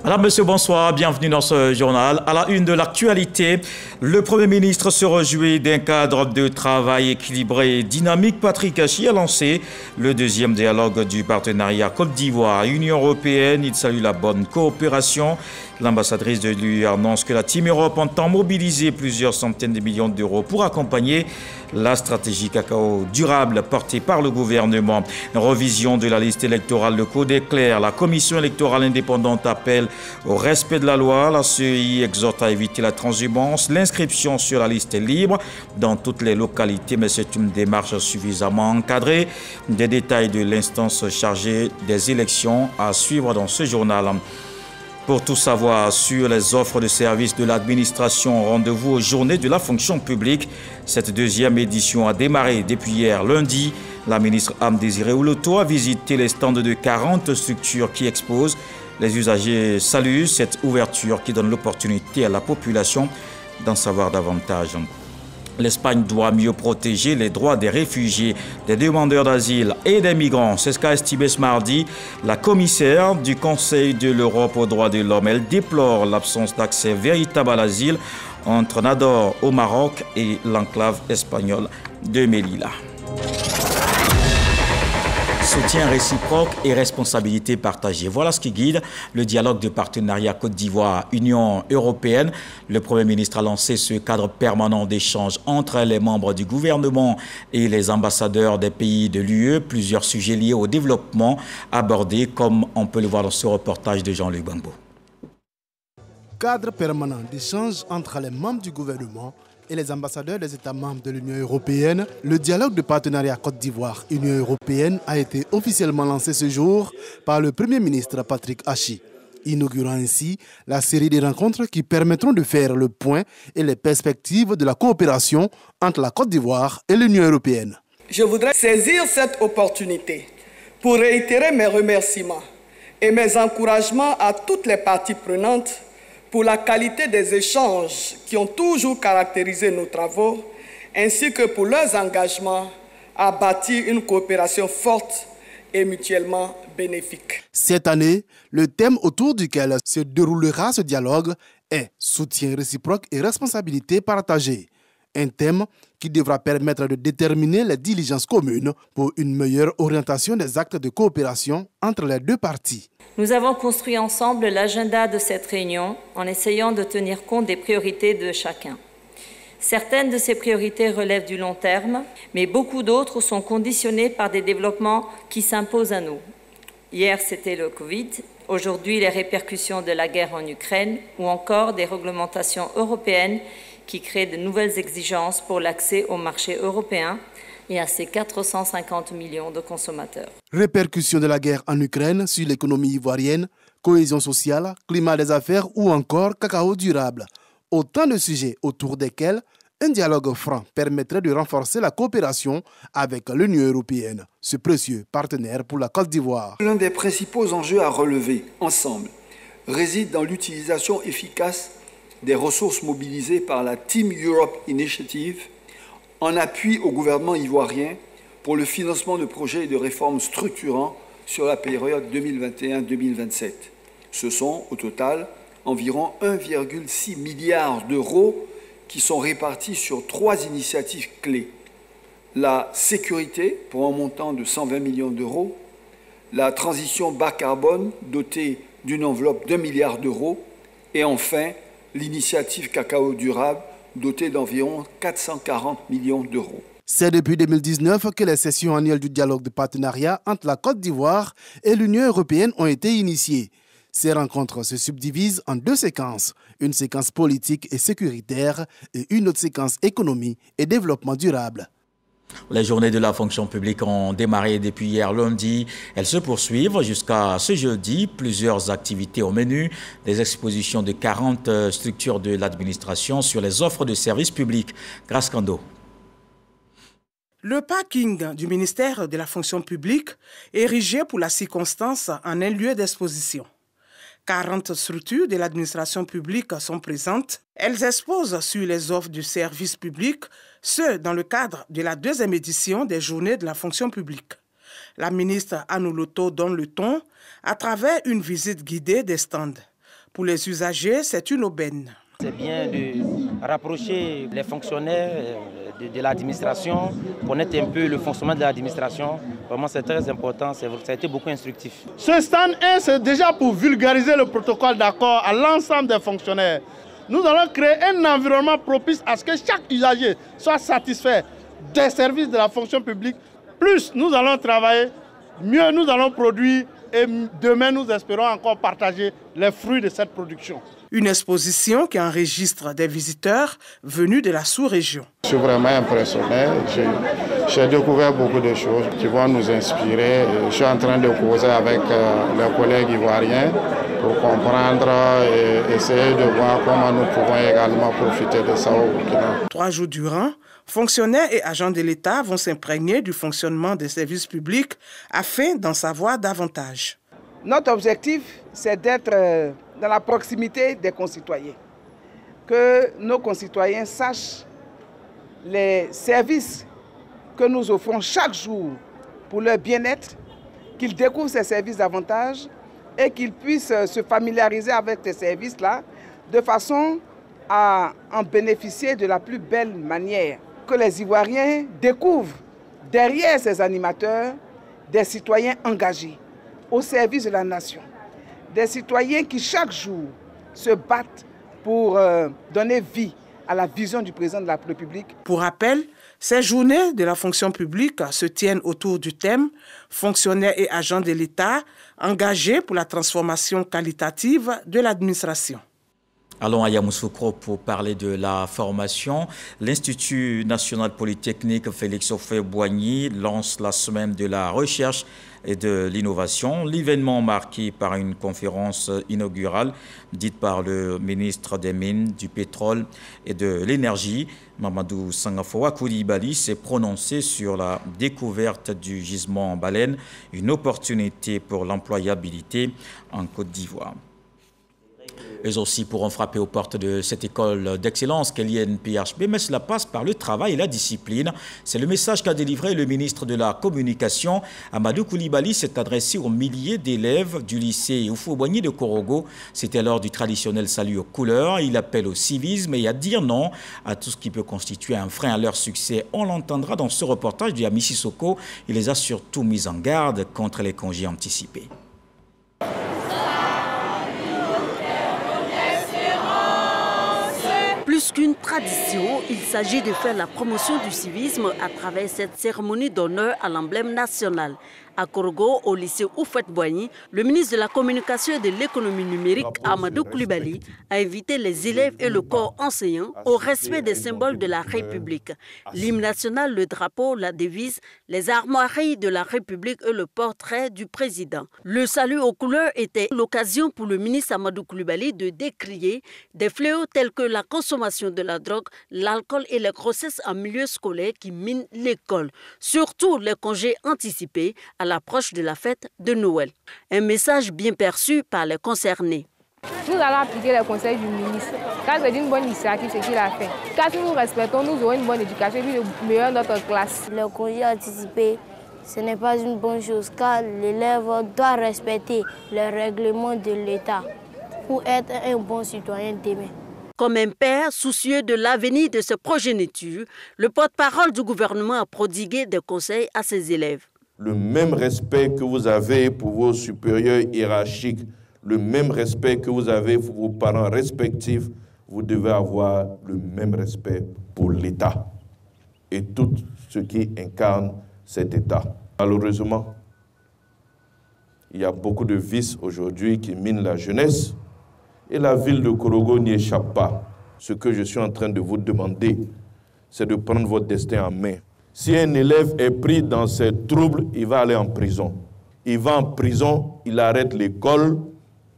Madame, Monsieur, bonsoir, bienvenue dans ce journal. À la une de l'actualité, le Premier ministre se réjouit d'un cadre de travail équilibré et dynamique. Patrick Achi a lancé le deuxième dialogue du partenariat Côte d'Ivoire-Union européenne. Il salue la bonne coopération. L'ambassadrice de l'UE annonce que la Team Europe entend mobiliser plusieurs centaines de millions d'euros pour accompagner la stratégie cacao durable portée par le gouvernement. Revision de la liste électorale, le code est clair. La commission électorale indépendante appelle au respect de la loi. La CEI exhorte à éviter la transhumance. L'inscription sur la liste est libre dans toutes les localités, mais c'est une démarche suffisamment encadrée. Des détails de l'instance chargée des élections à suivre dans ce journal. Pour tout savoir sur les offres de services de l'administration, rendez-vous aux Journées de la fonction publique. Cette deuxième édition a démarré depuis hier lundi. La ministre Anne Désiré Oloto a visité les stands de 40 structures qui exposent. Les usagers saluent cette ouverture qui donne l'opportunité à la population d'en savoir davantage. L'Espagne doit mieux protéger les droits des réfugiés, des demandeurs d'asile et des migrants. C'est ce qu'a estimé ce mardi la commissaire du Conseil de l'Europe aux droits de l'homme. Elle déplore l'absence d'accès véritable à l'asile entre Nador au Maroc et l'enclave espagnole de Melilla. Soutien réciproque et responsabilité partagée. Voilà ce qui guide le dialogue de partenariat Côte d'Ivoire-Union européenne. Le Premier ministre a lancé ce cadre permanent d'échange entre les membres du gouvernement et les ambassadeurs des pays de l'UE. Plusieurs sujets liés au développement abordés, comme on peut le voir dans ce reportage de Jean-Luc Bangbo. Cadre permanent d'échange entre les membres du gouvernement et les ambassadeurs des États membres de l'Union européenne, le dialogue de partenariat Côte d'Ivoire-Union européenne a été officiellement lancé ce jour par le Premier ministre Patrick Achi, inaugurant ainsi la série de rencontres qui permettront de faire le point et les perspectives de la coopération entre la Côte d'Ivoire et l'Union européenne. Je voudrais saisir cette opportunité pour réitérer mes remerciements et mes encouragements à toutes les parties prenantes pour la qualité des échanges qui ont toujours caractérisé nos travaux, ainsi que pour leurs engagements à bâtir une coopération forte et mutuellement bénéfique. Cette année, le thème autour duquel se déroulera ce dialogue est « Soutien réciproque et responsabilité partagée ». Un thème qui devra permettre de déterminer les diligences communes pour une meilleure orientation des actes de coopération entre les deux parties. Nous avons construit ensemble l'agenda de cette réunion en essayant de tenir compte des priorités de chacun. Certaines de ces priorités relèvent du long terme, mais beaucoup d'autres sont conditionnées par des développements qui s'imposent à nous. Hier, c'était le Covid, aujourd'hui les répercussions de la guerre en Ukraine ou encore des réglementations européennes qui créent de nouvelles exigences pour l'accès au marché européen et à ses 450 millions de consommateurs. Répercussions de la guerre en Ukraine sur l'économie ivoirienne, cohésion sociale, climat des affaires ou encore cacao durable. Autant de sujets autour desquels un dialogue franc permettrait de renforcer la coopération avec l'Union européenne, ce précieux partenaire pour la Côte d'Ivoire. L'un des principaux enjeux à relever ensemble réside dans l'utilisation efficace des ressources mobilisées par la Team Europe Initiative en appui au gouvernement ivoirien pour le financement de projets de réformes structurants sur la période 2021-2027. Ce sont au total environ 1,6 milliard d'euros qui sont répartis sur 3 initiatives clés. La sécurité pour un montant de 120 millions d'euros, la transition bas carbone dotée d'une enveloppe d'1 milliard d'euros et enfin l'initiative cacao durable dotée d'environ 440 millions d'euros. C'est depuis 2019 que les sessions annuelles du dialogue de partenariat entre la Côte d'Ivoire et l'Union européenne ont été initiées. Ces rencontres se subdivisent en 2 séquences, une séquence politique et sécuritaire et une autre séquence économie et développement durable. Les journées de la fonction publique ont démarré depuis hier lundi. Elles se poursuivent jusqu'à ce jeudi. Plusieurs activités au menu, des expositions de 40 structures de l'administration sur les offres de services publics. Grâce Kando. Le parking du ministère de la fonction publique est érigé pour la circonstance en un lieu d'exposition. 40 structures de l'administration publique sont présentes. Elles exposent sur les offres du service public, ce dans le cadre de la 2e édition des Journées de la fonction publique. La ministre Anne Oloto donne le ton à travers une visite guidée des stands. Pour les usagers, c'est une aubaine. C'est bien de rapprocher les fonctionnaires de l'administration, connaître un peu le fonctionnement de l'administration. Vraiment, c'est très important, ça a été beaucoup instructif. Ce stand 1, c'est déjà pour vulgariser le protocole d'accord à l'ensemble des fonctionnaires. Nous allons créer un environnement propice à ce que chaque usager soit satisfait des services de la fonction publique. Plus nous allons travailler, mieux nous allons produire et demain nous espérons encore partager les fruits de cette production. Une exposition qui enregistre des visiteurs venus de la sous-région. Je suis vraiment impressionné. J'ai découvert beaucoup de choses qui vont nous inspirer. Je suis en train de causer avec les collègues ivoiriens pour comprendre et essayer de voir comment nous pouvons également profiter de ça au Burkina. 3 jours durant, fonctionnaires et agents de l'État vont s'imprégner du fonctionnement des services publics afin d'en savoir davantage. Notre objectif, c'est d'être dans la proximité des concitoyens. Que nos concitoyens sachent les services que nous offrons chaque jour pour leur bien-être, qu'ils découvrent ces services davantage et qu'ils puissent se familiariser avec ces services-là de façon à en bénéficier de la plus belle manière. Que les Ivoiriens découvrent derrière ces animateurs des citoyens engagés au service de la nation. Des citoyens qui chaque jour se battent pour donner vie à la vision du président de la République. Pour rappel, ces journées de la fonction publique se tiennent autour du thème « Fonctionnaires et agents de l'État engagés pour la transformation qualitative de l'administration ». Allons à Yamoussoukro pour parler de la formation. L'Institut national polytechnique Félix Houphouët-Boigny lance la semaine de la recherche et de l'innovation. L'événement marqué par une conférence inaugurale dite par le ministre des Mines, du Pétrole et de l'Énergie, Mamadou Sangafoua Coulibaly, s'est prononcé sur la découverte du gisement en baleine, une opportunité pour l'employabilité en Côte d'Ivoire. Eux aussi pourront frapper aux portes de cette école d'excellence qu'est l'INPHB, mais cela passe par le travail et la discipline. C'est le message qu'a délivré le ministre de la Communication. Amadou Coulibaly s'est adressé aux milliers d'élèves du lycée Houphouët-Boigny de Korogo. C'était lors du traditionnel salut aux couleurs. Il appelle au civisme et à dire non à tout ce qui peut constituer un frein à leur succès. On l'entendra dans ce reportage du Ami Sissoko. Il les a surtout mis en garde contre les congés anticipés. Plus qu'une tradition, il s'agit de faire la promotion du civisme à travers cette cérémonie d'honneur à l'emblème national. À Korogo, au lycée Houphouët-Boigny, le ministre de la Communication et de l'économie numérique, Amadou Coulibaly, a invité les élèves et le corps enseignant au respect des symboles de la République. L'hymne national, le drapeau, la devise, les armoiries de la République et le portrait du président. Le salut aux couleurs était l'occasion pour le ministre Amadou Coulibaly de décrier des fléaux tels que la consommation de la drogue, l'alcool et les grossesses en milieu scolaire qui minent l'école. Surtout les congés anticipés à l'approche de la fête de Noël. Un message bien perçu par les concernés. Nous allons appliquer les conseils du ministre. Car c'est une bonne initiative ce qu'il a fait. Car si nous respectons, nous aurons une bonne éducation et puis le meilleur de notre classe. Le congé anticipé, ce n'est pas une bonne chose car l'élève doit respecter les règlements de l'État pour être un bon citoyen demain. Comme un père soucieux de l'avenir de ses progénitures, le porte-parole du gouvernement a prodigué des conseils à ses élèves. Le même respect que vous avez pour vos supérieurs hiérarchiques, le même respect que vous avez pour vos parents respectifs, vous devez avoir le même respect pour l'État et tout ce qui incarne cet État. Malheureusement, il y a beaucoup de vices aujourd'hui qui minent la jeunesse et la ville de Korogo n'y échappe pas. Ce que je suis en train de vous demander, c'est de prendre votre destin en main. Si un élève est pris dans ces troubles, il va aller en prison. Il va en prison, il arrête l'école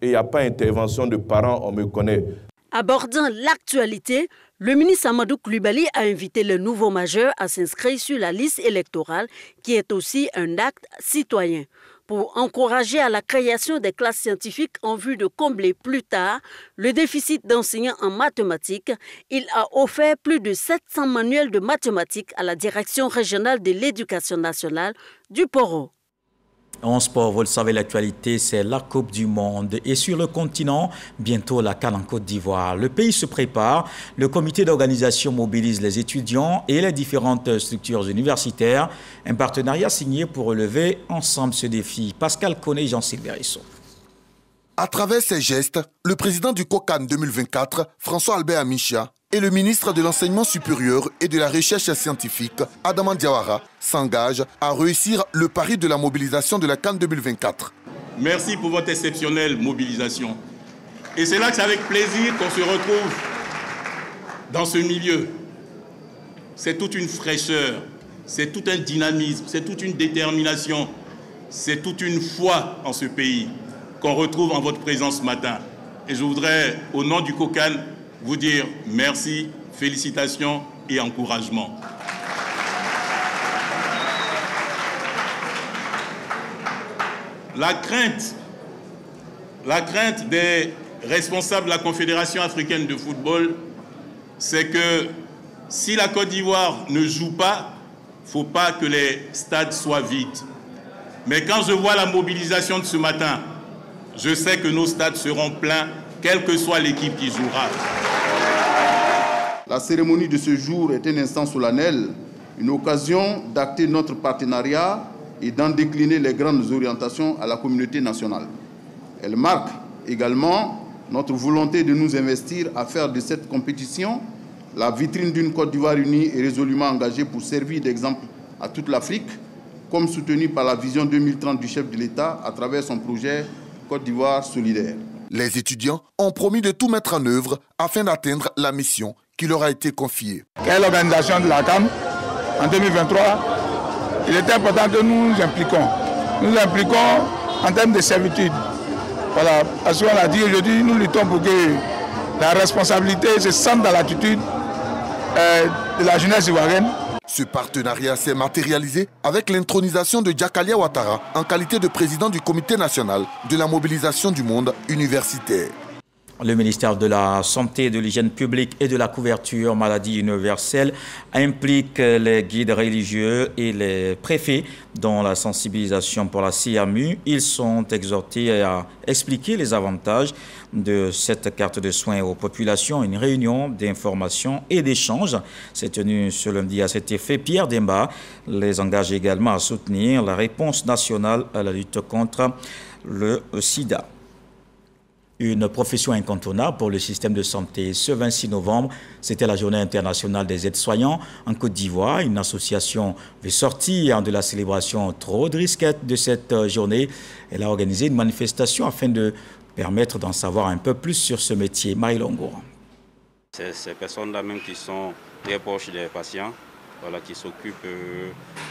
et il n'y a pas d'intervention de parents, on me connaît. Abordant l'actualité, le ministre Amadou Coulibaly a invité les nouveaux majeurs à s'inscrire sur la liste électorale qui est aussi un acte citoyen. Pour encourager à la création des classes scientifiques en vue de combler plus tard le déficit d'enseignants en mathématiques, il a offert plus de 700 manuels de mathématiques à la Direction régionale de l'éducation nationale du Poro. En sport, vous le savez, l'actualité, c'est la Coupe du Monde. Et sur le continent, bientôt la CAN en Côte d'Ivoire. Le pays se prépare. Le comité d'organisation mobilise les étudiants et les différentes structures universitaires. Un partenariat signé pour relever ensemble ce défi. Pascal Koné et Jean-Sylvain Risson. À travers ces gestes, le président du COCAN 2024, François-Albert Amichia, et le ministre de l'Enseignement supérieur et de la Recherche scientifique, Adama Diawara, s'engagent à réussir le pari de la mobilisation de la CAN 2024. Merci pour votre exceptionnelle mobilisation. Et c'est là que c'est avec plaisir qu'on se retrouve dans ce milieu. C'est toute une fraîcheur, c'est tout un dynamisme, c'est toute une détermination, c'est toute une foi en ce pays qu'on retrouve en votre présence ce matin. Et je voudrais, au nom du COCAN, vous dire merci, félicitations et encouragement. La crainte des responsables de la Confédération africaine de football, c'est que si la Côte d'Ivoire ne joue pas, il ne faut pas que les stades soient vides. Mais quand je vois la mobilisation de ce matin, je sais que nos stades seront pleins, quelle que soit l'équipe qui jouera. La cérémonie de ce jour est un instant solennel, une occasion d'acter notre partenariat et d'en décliner les grandes orientations à la communauté nationale. Elle marque également notre volonté de nous investir à faire de cette compétition la vitrine d'une Côte d'Ivoire unie et résolument engagée pour servir d'exemple à toute l'Afrique, comme soutenu par la vision 2030 du chef de l'État à travers son projet Côte d'Ivoire solidaire. Les étudiants ont promis de tout mettre en œuvre afin d'atteindre la mission qui leur a été confiée. Quelle l'organisation de la CAN en 2023, il est important que nous nous impliquons. Nous nous impliquons en termes de servitude. Voilà, parce qu'on l'a dit aujourd'hui, nous luttons pour que la responsabilité se sente dans l'attitude de la jeunesse ivoirienne. Ce partenariat s'est matérialisé avec l'intronisation de Jakalia Ouattara en qualité de président du Comité national de la mobilisation du monde universitaire. Le ministère de la Santé, de l'Hygiène publique et de la couverture maladie universelle implique les guides religieux et les préfets dans la sensibilisation pour la CMU. Ils sont exhortés à expliquer les avantages de cette carte de soins aux populations. Une réunion d'information et d'échange s'est tenue ce lundi à cet effet. Pierre Demba les engage également à soutenir la réponse nationale à la lutte contre le sida. Une profession incontournable pour le système de santé. Ce 26 novembre, c'était la journée internationale des aides-soignants en Côte d'Ivoire. Une association veut sortir de la célébration trop de risquettes de cette journée. Elle a organisé une manifestation afin de permettre d'en savoir un peu plus sur ce métier. Marie Longo. C'est ces personnes-là même qui sont très proches des patients, voilà, qui s'occupent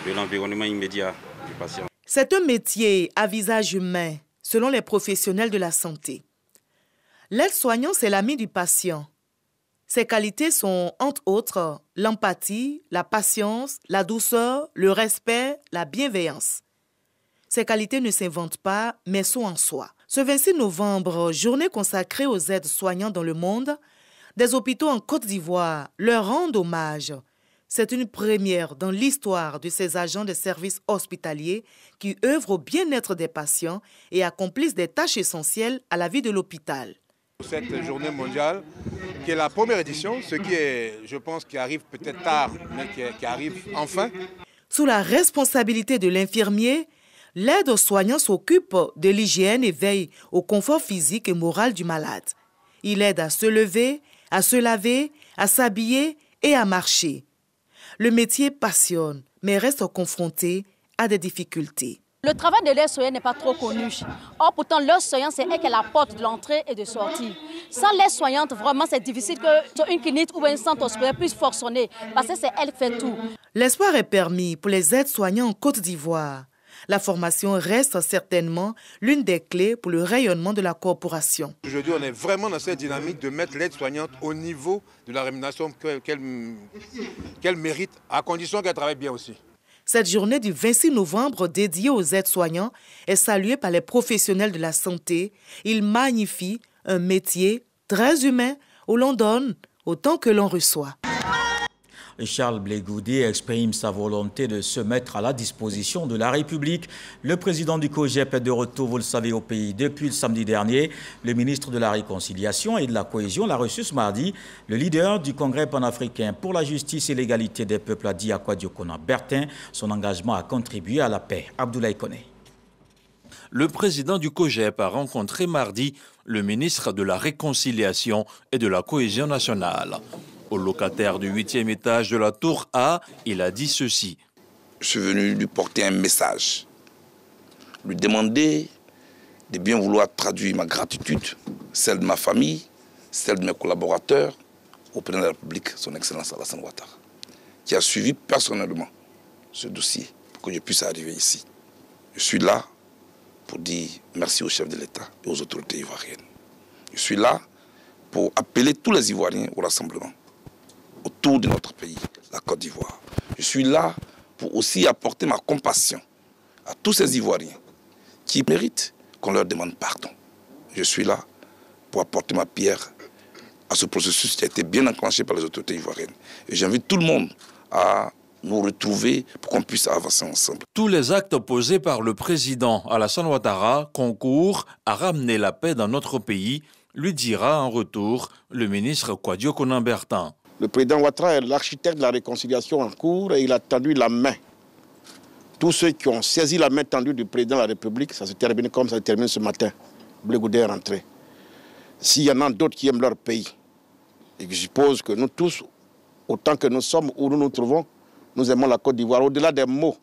de l'environnement immédiat du patient. C'est un métier à visage humain, selon les professionnels de la santé. L'aide-soignant, c'est l'ami du patient. Ses qualités sont, entre autres, l'empathie, la patience, la douceur, le respect, la bienveillance. Ces qualités ne s'inventent pas, mais sont en soi. Ce 26 novembre, journée consacrée aux aides-soignants dans le monde, des hôpitaux en Côte d'Ivoire leur rendent hommage. C'est une première dans l'histoire de ces agents de services hospitaliers qui œuvrent au bien-être des patients et accomplissent des tâches essentielles à la vie de l'hôpital. Cette journée mondiale, qui est la première édition, ce qui est, je pense, qui arrive peut-être tard, mais qui arrive enfin. Sous la responsabilité de l'infirmier, l'aide-soignant s'occupe de l'hygiène et veille au confort physique et moral du malade. Il aide à se lever, à se laver, à s'habiller et à marcher. Le métier passionne, mais reste confronté à des difficultés. Le travail de l'aide-soignante n'est pas trop connu. Or, pourtant, l'aide-soignante, c'est elle qui est la porte de l'entrée et de sortie. Sans l'aide-soignante, vraiment, c'est difficile qu'une clinique ou un centre hospitalier puisse fonctionner, parce que c'est elle qui fait tout. L'espoir est permis pour les aides-soignants en Côte d'Ivoire. La formation reste certainement l'une des clés pour le rayonnement de la corporation. Aujourd'hui, on est vraiment dans cette dynamique de mettre l'aide-soignante au niveau de la rémunération qu'elle mérite, à condition qu'elle travaille bien aussi. Cette journée du 26 novembre dédiée aux aides-soignants est saluée par les professionnels de la santé. Ils magnifient un métier très humain où l'on donne autant que l'on reçoit. Charles Blé Goudé exprime sa volonté de se mettre à la disposition de la République. Le président du COJEP est de retour, vous le savez, au pays depuis le samedi dernier. Le ministre de la Réconciliation et de la Cohésion l'a reçu ce mardi. Le leader du Congrès panafricain pour la justice et l'égalité des peuples a dit à Kwadio Konan-Bertin son engagement à contribuer à la paix. Abdoulaye Koné. Le président du COJEP a rencontré mardi le ministre de la Réconciliation et de la Cohésion nationale. Au locataire du 8e étage de la Tour A, il a dit ceci. Je suis venu lui porter un message, lui demander de bien vouloir traduire ma gratitude, celle de ma famille, celle de mes collaborateurs, au président de la République, son Excellence Alassane Ouattara, qui a suivi personnellement ce dossier pour que je puisse arriver ici. Je suis là pour dire merci au chef de l'État et aux autorités ivoiriennes. Je suis là pour appeler tous les Ivoiriens au rassemblement autour de notre pays, la Côte d'Ivoire. Je suis là pour aussi apporter ma compassion à tous ces Ivoiriens qui méritent qu'on leur demande pardon. Je suis là pour apporter ma pierre à ce processus qui a été bien enclenché par les autorités ivoiriennes. Et j'invite tout le monde à nous retrouver pour qu'on puisse avancer ensemble. Tous les actes posés par le président Alassane Ouattara concourent à ramener la paix dans notre pays, lui dira en retour le ministre Kwadio Konan-Bertin. Le président Ouattara est l'architecte de la réconciliation en cours et il a tendu la main. Tous ceux qui ont saisi la main tendue du président de la République, ça se termine comme ça se termine ce matin. Blé Goudé est rentré. S'il y en a d'autres qui aiment leur pays, et je suppose que nous tous, autant que nous sommes où nous nous trouvons, nous aimons la Côte d'Ivoire. Au-delà des mots,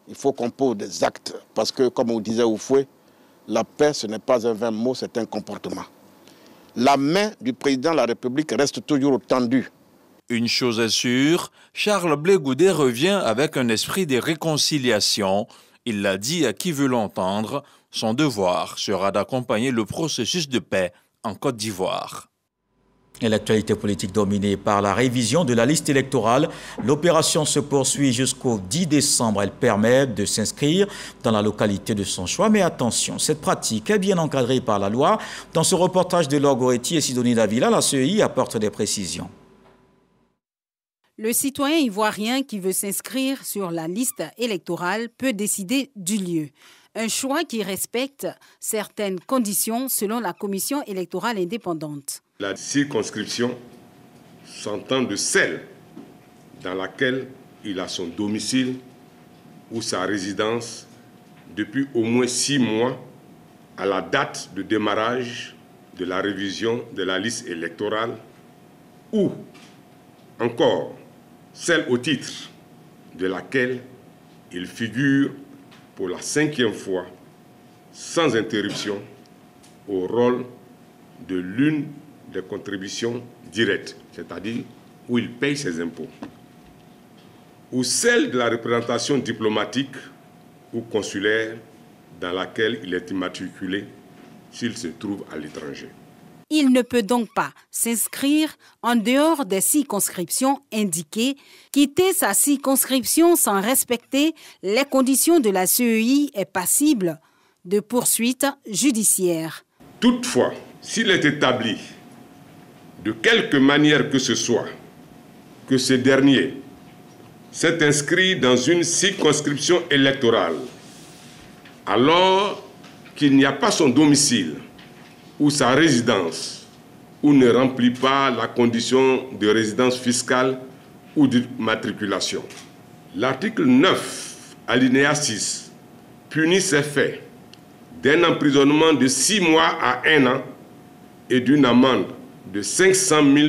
il faut qu'on pose des actes. Parce que, comme on disait Oufoué, la paix, ce n'est pas un vain mot, c'est un comportement. La main du président de la République reste toujours tendue. Une chose est sûre, Charles Blé Goudé revient avec un esprit de réconciliation. Il l'a dit à qui veut l'entendre, son devoir sera d'accompagner le processus de paix en Côte d'Ivoire. Et l'actualité politique dominée par la révision de la liste électorale. L'opération se poursuit jusqu'au 10 décembre. Elle permet de s'inscrire dans la localité de son choix. Mais attention, cette pratique est bien encadrée par la loi. Dans ce reportage de Laure Goretti et Sidonie Davila, la CEI apporte des précisions. Le citoyen ivoirien qui veut s'inscrire sur la liste électorale peut décider du lieu. Un choix qui respecte certaines conditions selon la commission électorale indépendante. La circonscription s'entend de celle dans laquelle il a son domicile ou sa résidence depuis au moins 6 mois à la date de démarrage de la révision de la liste électorale ou encore celle au titre de laquelle il figure pour la 5e fois sans interruption au rôle de l'une des contributions directes, c'est-à-dire où il paye ses impôts, ou celle de la représentation diplomatique ou consulaire dans laquelle il est immatriculé s'il se trouve à l'étranger. Il ne peut donc pas s'inscrire en dehors des circonscriptions indiquées, quitter sa circonscription sans respecter les conditions de la CEI est passible de poursuites judiciaires. Toutefois, s'il est établi de quelque manière que ce soit que ce dernier s'est inscrit dans une circonscription électorale alors qu'il n'y a pas son domicile ou sa résidence ou ne remplit pas la condition de résidence fiscale ou de matriculation. L'article 9, alinéa 6, punit ces faits d'un emprisonnement de 6 mois à 1 an et d'une amende de 500 000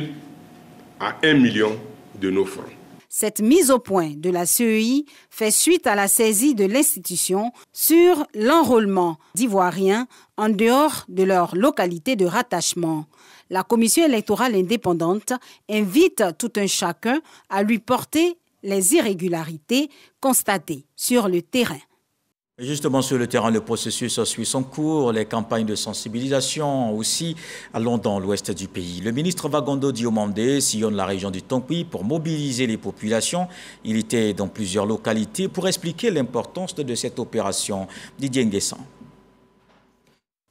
à 1 million de nos francs. Cette mise au point de la CEI fait suite à la saisie de l'institution sur l'enrôlement d'Ivoiriens en dehors de leur localité de rattachement. La commission électorale indépendante invite tout un chacun à lui porter les irrégularités constatées sur le terrain. Justement, sur le terrain, le processus suit son cours. Les campagnes de sensibilisation aussi allons dans l'ouest du pays. Le ministre Vagondo Diomandé sillonne la région du Tonkwi pour mobiliser les populations. Il était dans plusieurs localités pour expliquer l'importance de cette opération. Didier Nguessan.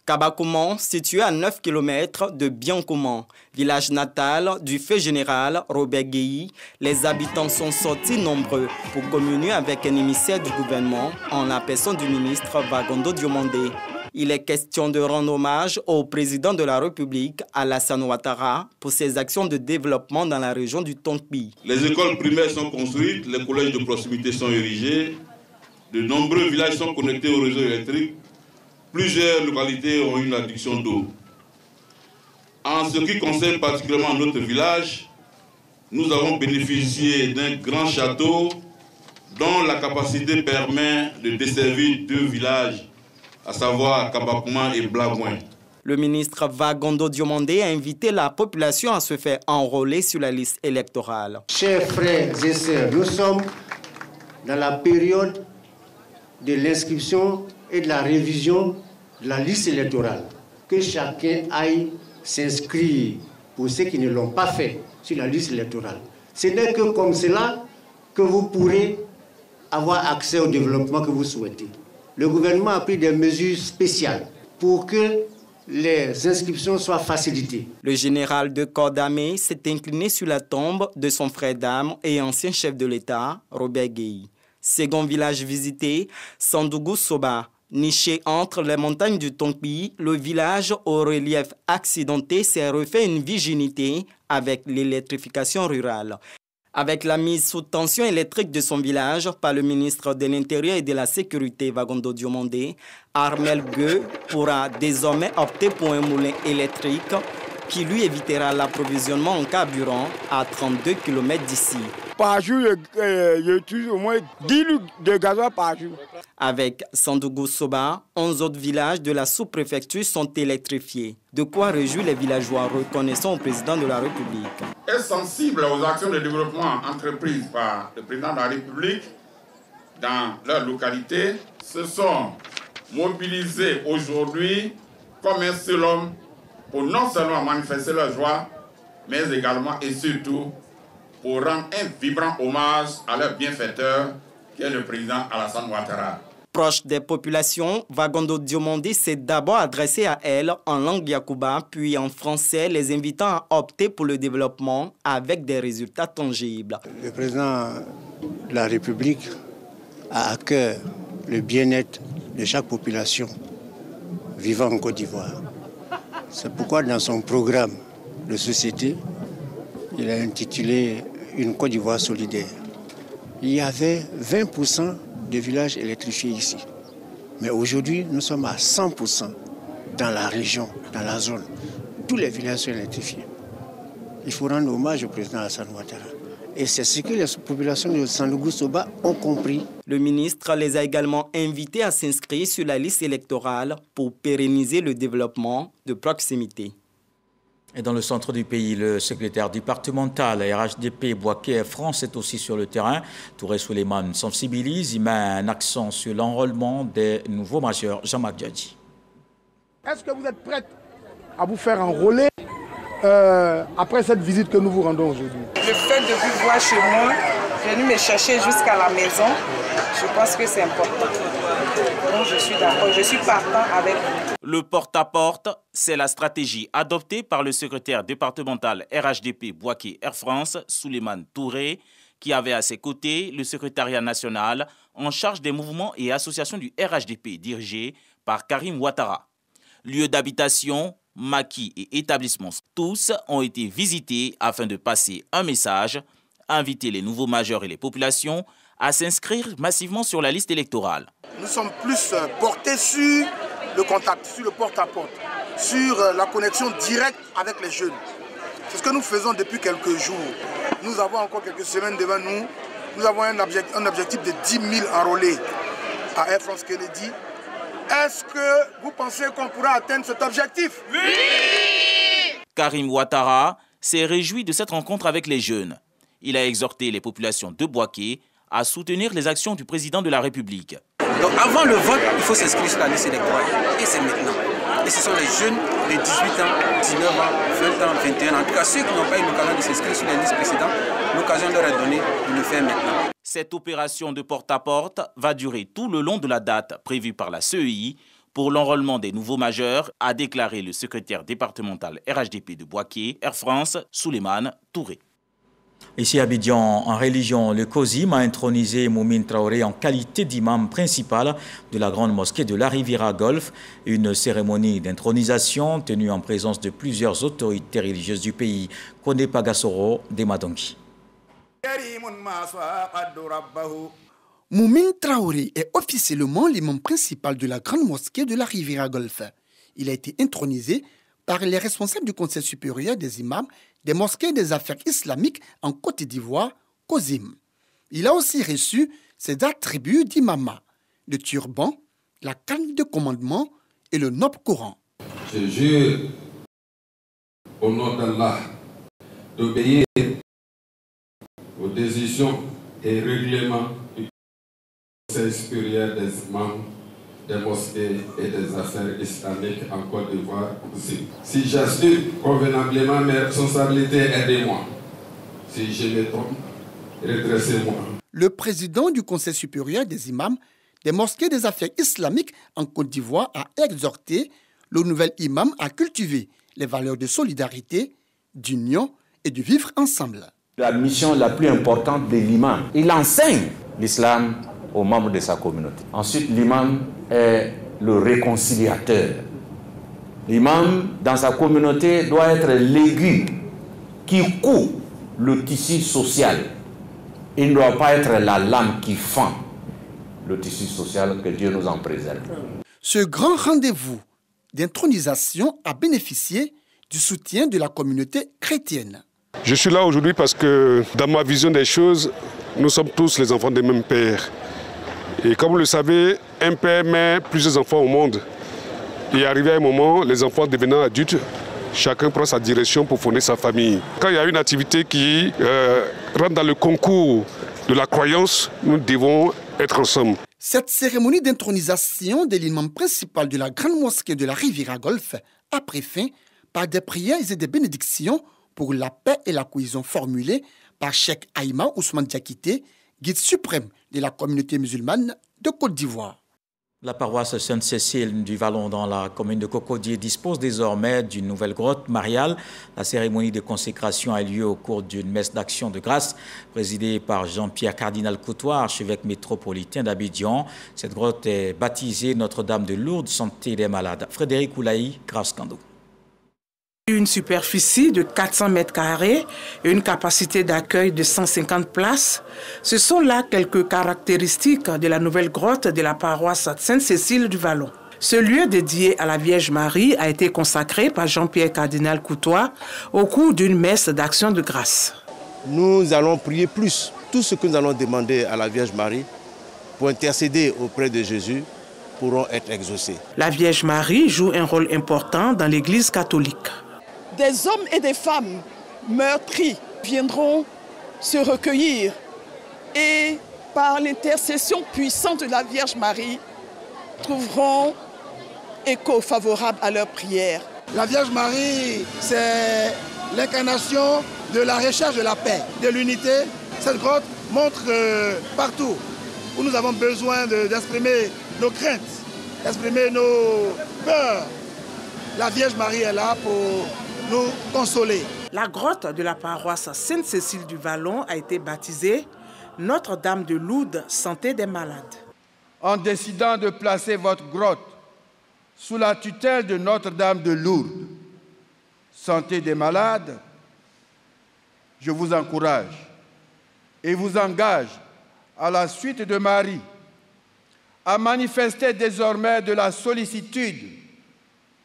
Kabakouman, situé à 9 km de Biancouman, village natal du feu général Robert Guéhi, les habitants sont sortis nombreux pour communier avec un émissaire du gouvernement en la personne du ministre Vagondo Diomandé. Il est question de rendre hommage au président de la République, Alassane Ouattara, pour ses actions de développement dans la région du Tongpi. Les écoles primaires sont construites, les collèges de proximité sont érigés, de nombreux villages sont connectés au réseau électrique, plusieurs localités ont une adduction d'eau. En ce qui concerne particulièrement notre village, nous avons bénéficié d'un grand château dont la capacité permet de desservir 2 villages, à savoir Kabakouman et Blagouin. Le ministre Vagondo Diomandé a invité la population à se faire enrôler sur la liste électorale. Chers frères et sœurs, nous sommes dans la période de l'inscription et de la révision de la liste électorale. Que chacun aille s'inscrire, pour ceux qui ne l'ont pas fait, sur la liste électorale. Ce n'est que comme cela que vous pourrez avoir accès au développement que vous souhaitez. Le gouvernement a pris des mesures spéciales pour que les inscriptions soient facilitées. Le général de corps d'armée s'est incliné sur la tombe de son frère d'armes et ancien chef de l'État, Robert Guéhi. Second village visité, Sandougou Soba. Niché entre les montagnes du Tongpi, le village au relief accidenté s'est refait une virginité avec l'électrification rurale. Avec la mise sous tension électrique de son village par le ministre de l'Intérieur et de la Sécurité Vagondo Diomandé, Armel Gueux pourra désormais opter pour un moulin électrique qui lui évitera l'approvisionnement en carburant à 32 km d'ici. Par jour, j'utilise au moins 10 litres de gasoil par jour. Avec Sandougou Soba, 11 autres villages de la sous-préfecture sont électrifiés. De quoi réjouir les villageois reconnaissant au président de la République. Est sensible aux actions de développement entreprises par le président de la République dans leur localité, se sont mobilisés aujourd'hui comme un seul homme pour non seulement manifester leur joie, mais également et surtout pour rendre un vibrant hommage à leur bienfaiteur, qui est le président Alassane Ouattara. Proche des populations, Vagondo Diomandé s'est d'abord adressé à elle en langue yakouba, puis en français, les invitant à opter pour le développement avec des résultats tangibles. Le président de la République a à cœur le bien-être de chaque population vivant en Côte d'Ivoire. C'est pourquoi dans son programme de société, il a intitulé Une Côte d'Ivoire solidaire. Il y avait 20% de villages électrifiés ici. Mais aujourd'hui, nous sommes à 100% dans la région, dans la zone. Tous les villages sont électrifiés. Il faut rendre hommage au président Alassane Ouattara. Et c'est ce que les populations de Sandougou Soba ont compris. Le ministre les a également invités à s'inscrire sur la liste électorale pour pérenniser le développement de proximité. Et dans le centre du pays, le secrétaire départemental RHDP Boaké Air France est aussi sur le terrain. Touré Souleymane sensibilise, il met un accent sur l'enrôlement des nouveaux majeurs. Jean-Marc Diadji. Est-ce que vous êtes prête à vous faire enrôler après cette visite que nous vous rendons aujourd'hui? Le fait de vous voir chez moi, venir me chercher jusqu'à la maison, je pense que c'est important. Donc je suis d'accord, je suis partant avec vous. Le porte-à-porte, c'est la stratégie adoptée par le secrétaire départemental RHDP Boaké Air France, Souleymane Touré, qui avait à ses côtés le secrétariat national en charge des mouvements et associations du RHDP dirigé par Karim Ouattara. Lieux d'habitation, maquis et établissements, tous ont été visités afin de passer un message, inviter les nouveaux majeurs et les populations à s'inscrire massivement sur la liste électorale. Nous sommes plus portés sur le contact, sur le porte-à-porte, sur la connexion directe avec les jeunes. C'est ce que nous faisons depuis quelques jours. Nous avons encore quelques semaines devant nous. Nous avons un objectif de 10 000 enrôlés à Air France Kennedy. Est-ce que vous pensez qu'on pourra atteindre cet objectif? Oui! Karim Ouattara s'est réjoui de cette rencontre avec les jeunes. Il a exhorté les populations de Boaké à soutenir les actions du président de la République. Donc avant le vote, il faut s'inscrire sur la liste électorale. Et c'est maintenant. Et ce sont les jeunes de 18 ans, 19 ans, 20 ans, 21 ans. En tout cas, ceux qui n'ont pas eu l'occasion de s'inscrire sur les listes précédentes, l'occasion leur est donnée de le faire maintenant. Cette opération de porte-à-porte va durer tout le long de la date prévue par la CEI pour l'enrôlement des nouveaux majeurs, a déclaré le secrétaire départemental RHDP de Bouaké, Air France, Souleymane Touré. Ici à Abidjan, en religion, le COSIM a intronisé Moumine Traoré en qualité d'imam principal de la grande mosquée de la Riviera Golf. Une cérémonie d'intronisation tenue en présence de plusieurs autorités religieuses du pays. Kone Pagasoro de Madongi. Moumine Traoré est officiellement l'imam principal de la grande mosquée de la Riviera Golf. Il a été intronisé par les responsables du Conseil supérieur des imams des mosquées des affaires islamiques en Côte d'Ivoire, COSIM. Il a aussi reçu ses attributs d'imama, le turban, la canne de commandement et le noble Coran. Je jure au nom d'Allah d'obéir aux décisions et règlements du Conseil supérieur des imams des mosquées et des affaires islamiques en Côte d'Ivoire aussi. Si j'assume convenablement mes responsabilités, aidez-moi. Si je me trompe, redressez-moi. Le président du Conseil supérieur des imams des mosquées des affaires islamiques en Côte d'Ivoire a exhorté le nouvel imam à cultiver les valeurs de solidarité, d'union et de vivre ensemble. La mission la plus importante de l'imam, il enseigne l'islam aux membres de sa communauté. Ensuite, l'imam est le réconciliateur. L'imam, dans sa communauté, doit être l'aigu qui coupe le tissu social. Il ne doit pas être la lame qui fend le tissu social, que Dieu nous en préserve. Ce grand rendez-vous d'intronisation a bénéficié du soutien de la communauté chrétienne. Je suis là aujourd'hui parce que dans ma vision des choses, nous sommes tous les enfants des mêmes pères. Et comme vous le savez, un père met plusieurs enfants au monde. Et arrivé à un moment, les enfants devenant adultes, chacun prend sa direction pour fonder sa famille. Quand il y a une activité qui rentre dans le concours de la croyance, nous devons être ensemble. Cette cérémonie d'intronisation de l'imam principal de la grande mosquée de la Riviera Golf a pris fin par des prières et des bénédictions pour la paix et la cohésion formulées par Cheikh Aïma Ousmane Diakité, guide suprême de la communauté musulmane de Côte d'Ivoire. La paroisse Sainte-Cécile du Vallon dans la commune de Cocodié dispose désormais d'une nouvelle grotte mariale. La cérémonie de consécration a lieu au cours d'une messe d'action de grâce présidée par Jean-Pierre Cardinal Coutois, archevêque métropolitain d'Abidjan. Cette grotte est baptisée Notre-Dame de Lourdes, Santé des Malades. Frédéric Oulaï, Grâce-Kando. Une superficie de 400 mètres carrés et une capacité d'accueil de 150 places. Ce sont là quelques caractéristiques de la nouvelle grotte de la paroisse Sainte-Cécile du Vallon. Ce lieu dédié à la Vierge Marie a été consacré par Jean-Pierre Cardinal Coutois au cours d'une messe d'action de grâce. Nous allons prier plus. Tout ce que nous allons demander à la Vierge Marie pour intercéder auprès de Jésus pourront être exaucés. La Vierge Marie joue un rôle important dans l'Église catholique. Des hommes et des femmes meurtris viendront se recueillir et par l'intercession puissante de la Vierge Marie trouveront écho favorable à leurs prières. La Vierge Marie, c'est l'incarnation de la recherche de la paix, de l'unité. Cette grotte montre partout où nous avons besoin d'exprimer nos craintes, d'exprimer nos peurs. La Vierge Marie est là pour nous consoler. La grotte de la paroisse Sainte-Cécile du Vallon a été baptisée Notre-Dame de Lourdes, Santé des Malades. En décidant de placer votre grotte sous la tutelle de Notre-Dame de Lourdes, Santé des Malades, je vous encourage et vous engage à la suite de Marie à manifester désormais de la sollicitude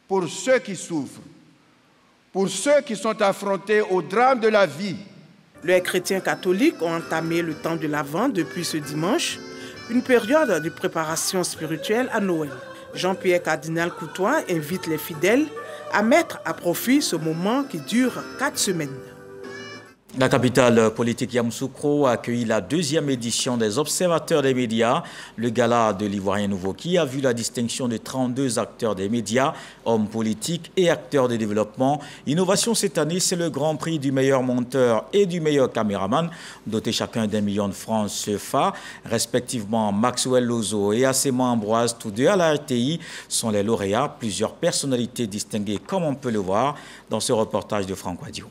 pour ceux qui souffrent, pour ceux qui sont affrontés au drame de la vie. Les chrétiens catholiques ont entamé le temps de l'Avent depuis ce dimanche, une période de préparation spirituelle à Noël. Jean-Pierre Cardinal Coutois invite les fidèles à mettre à profit ce moment qui dure 4 semaines. La capitale politique Yamoussoukro a accueilli la 2e édition des Observateurs des médias, le gala de l'Ivoirien Nouveau qui a vu la distinction de 32 acteurs des médias, hommes politiques et acteurs de développement. Innovation cette année, c'est le grand prix du meilleur monteur et du meilleur caméraman, doté chacun d'1 million de francs CFA, respectivement Maxwell Lozo et Assema Ambroise, tous deux à la RTI, sont les lauréats. Plusieurs personnalités distinguées, comme on peut le voir dans ce reportage de Franck Wadio.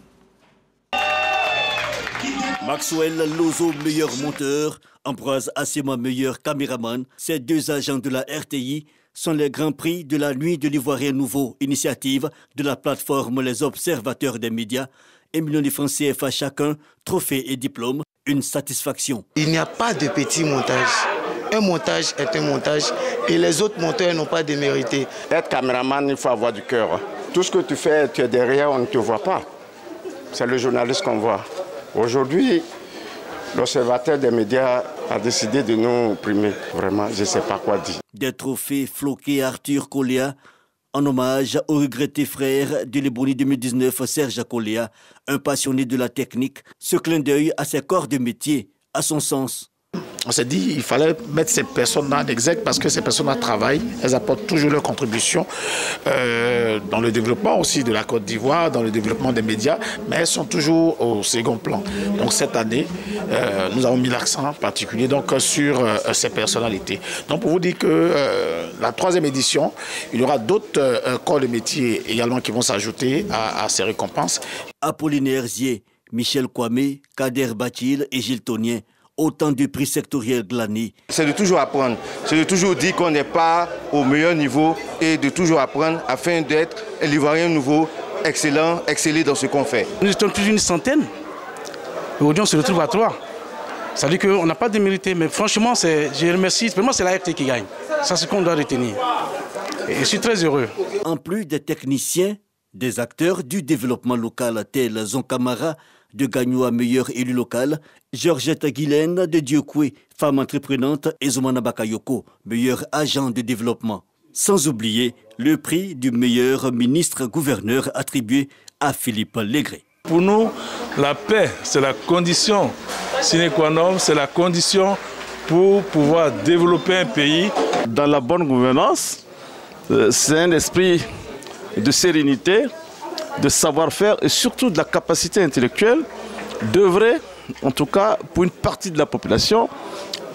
Maxwell Lozo, meilleur monteur, Ambroise Assema, meilleur caméraman. Ces deux agents de la RTI sont les grands prix de la Nuit de l'Ivoirien Nouveau, initiative de la plateforme Les Observateurs des médias. 1 million de francs CFA chacun, trophée et diplôme, une satisfaction. Il n'y a pas de petit montage. Un montage est un montage et les autres monteurs n'ont pas démérité. Être caméraman, il faut avoir du cœur. Tout ce que tu fais, tu es derrière, on ne te voit pas. C'est le journaliste qu'on voit. Aujourd'hui, l'Observateur des médias a décidé de nous primer. Vraiment, je ne sais pas quoi dire. Des trophées floqués à Arthur Koléa, en hommage au regretté frère de l'Ebony 2019, Serge Koléa, un passionné de la technique. Ce clin d'œil à ses corps de métier, à son sens. On s'est dit qu'il fallait mettre ces personnes en exergue parce que ces personnes travaillent, elles apportent toujours leur contribution dans le développement aussi de la Côte d'Ivoire, dans le développement des médias, mais elles sont toujours au second plan. Donc cette année, nous avons mis l'accent particulier donc, sur ces personnalités. Donc pour vous dire que la 3e édition, il y aura d'autres corps de métier également qui vont s'ajouter à ces récompenses. Apollinaire Zier, Michel Kwame, Kader Batil et Gilles Tonien. Autant de prix sectoriels glanés. C'est de toujours apprendre, c'est de toujours dire qu'on n'est pas au meilleur niveau et de toujours apprendre afin d'être l'Ivoirien nouveau, excellent, exceller dans ce qu'on fait. Nous étions plus d'une centaine, aujourd'hui on se retrouve à 3. Ça veut dire qu'on n'a pas démérité, mais franchement, je remercie, vraiment c'est la RT qui gagne. Ça c'est ce qu'on doit retenir. Et je suis très heureux. En plus des techniciens, des acteurs du développement local tels Zonkamara, de Gagnoa, meilleur élu local, Georgette Guilaine de Diokoué, femme entreprenante, et Zoumana Bakayoko, meilleur agent de développement. Sans oublier le prix du meilleur ministre-gouverneur attribué à Philippe Légré. Pour nous, la paix, c'est la condition sine qua non, c'est la condition pour pouvoir développer un pays. Dans la bonne gouvernance, c'est un esprit de sérénité, de savoir-faire et surtout de la capacité intellectuelle d'œuvrer, en tout cas pour une partie de la population,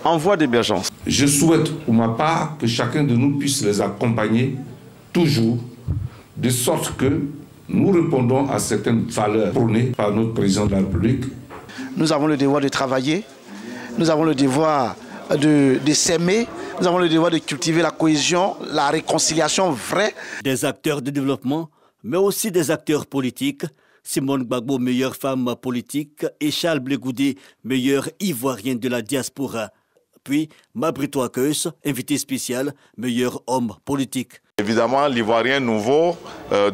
en voie d'émergence. Je souhaite pour ma part que chacun de nous puisse les accompagner toujours, de sorte que nous répondons à certaines valeurs prônées par notre président de la République. Nous avons le devoir de travailler, nous avons le devoir de s'aimer, nous avons le devoir de cultiver la cohésion, la réconciliation vraie. Des acteurs de développement, mais aussi des acteurs politiques. Simone Gbagbo, meilleure femme politique, et Charles Blé Goudé, meilleur Ivoirien de la diaspora. Puis Mabrito Akeus, invité spécial, meilleur homme politique. Évidemment, l'Ivoirien nouveau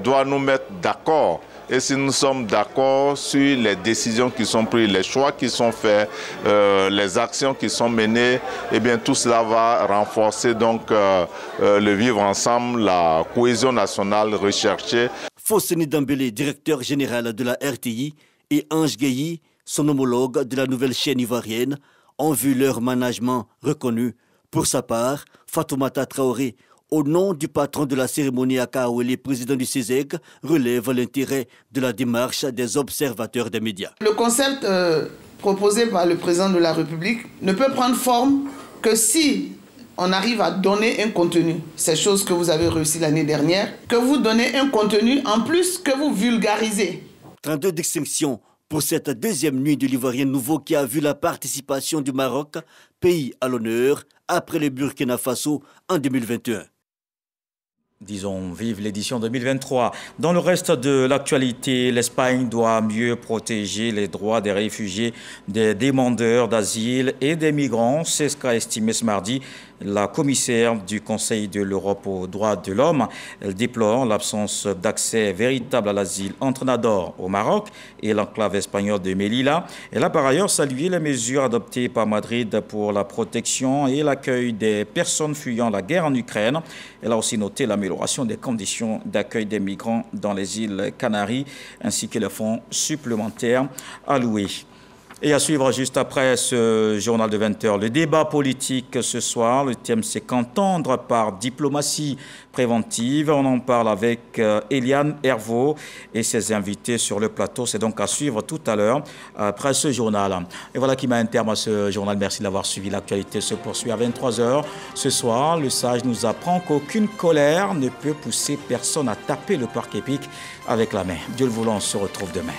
doit nous mettre d'accord. Et si nous sommes d'accord sur les décisions qui sont prises, les choix qui sont faits, les actions qui sont menées, eh bien tout cela va renforcer donc le vivre ensemble, la cohésion nationale recherchée. Fosseni Dambélé, directeur général de la RTI, et Ange Guéhi, son homologue de la nouvelle chaîne ivoirienne, ont vu leur management reconnu. Pour sa part, Fatoumata Traoré, au nom du patron de la cérémonie à Kaouélé, président du CESEG, relève l'intérêt de la démarche des observateurs des médias. Le concept proposé par le président de la République ne peut prendre forme que si on arrive à donner un contenu. C'est chose que vous avez réussi l'année dernière, que vous donnez un contenu en plus que vous vulgarisez. 32 distinctions pour cette 2e nuit de l'Ivoirien nouveau qui a vu la participation du Maroc, pays à l'honneur, après le Burkina Faso en 2021. Disons, vive l'édition 2023. Dans le reste de l'actualité, l'Espagne doit mieux protéger les droits des réfugiés, des demandeurs d'asile et des migrants. C'est ce qu'a estimé ce mardi la commissaire du Conseil de l'Europe aux droits de l'homme. Elle déplore l'absence d'accès véritable à l'asile entre Nador au Maroc et l'enclave espagnole de Melilla. Elle a par ailleurs salué les mesures adoptées par Madrid pour la protection et l'accueil des personnes fuyant la guerre en Ukraine. Elle a aussi noté l'amélioration des conditions d'accueil des migrants dans les îles Canaries ainsi que les fonds supplémentaires alloués. Et à suivre juste après ce journal de 20h, le débat politique ce soir. Le thème, c'est qu'entendre par diplomatie préventive. On en parle avec Eliane Hervaux et ses invités sur le plateau. C'est donc à suivre tout à l'heure après ce journal. Et voilà qui met un terme à ce journal. Merci d'avoir suivi. L'actualité se poursuit à 23h. Ce soir, le sage nous apprend qu'aucune colère ne peut pousser personne à taper le parc épique avec la main. Dieu le voulant, on se retrouve demain.